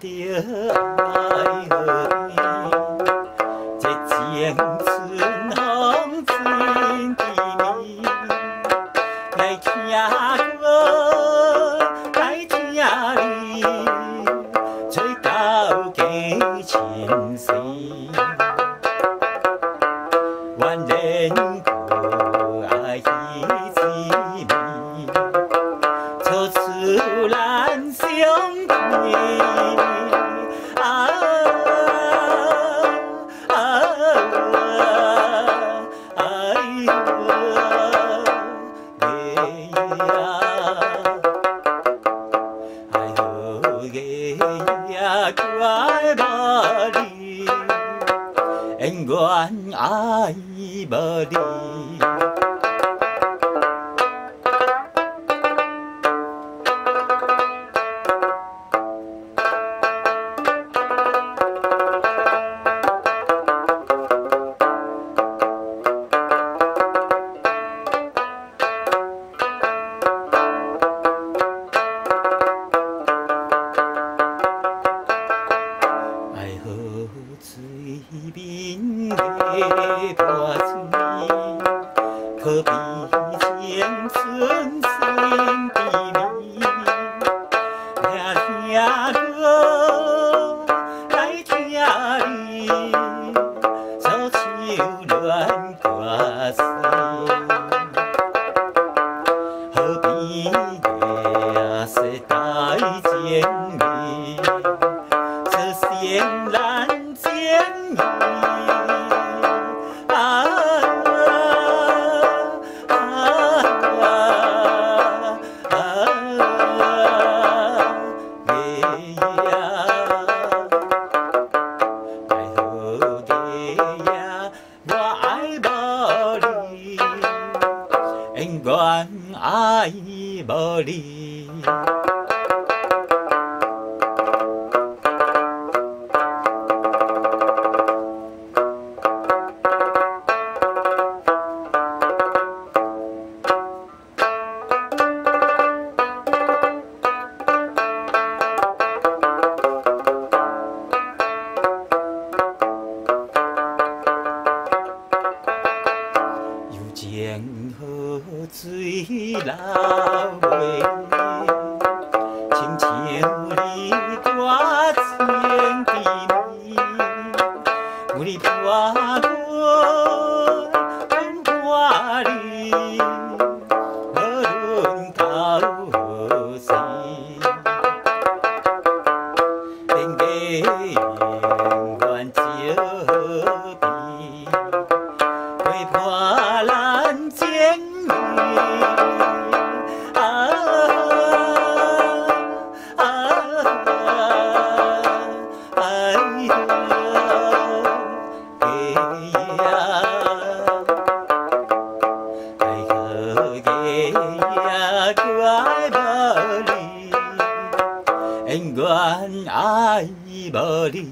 着爱河这青春风吹的你，来听歌，来听你，吹到几千岁，万人可爱滋味，处处咱相陪。 quái bờ đi anh nguyện ai bờ đi水面的波水，可比青春心的美。听歌，来听你，草树乱歌声，河边的是大姐妹，这仙兰。 anh quan ai bờ đi江河水流袂清秋里大青的美，有你伴我奔波里，无论到何时，天涯愿照比，为破烂见你。 quái bờ đi anh nguyện ai bờ đi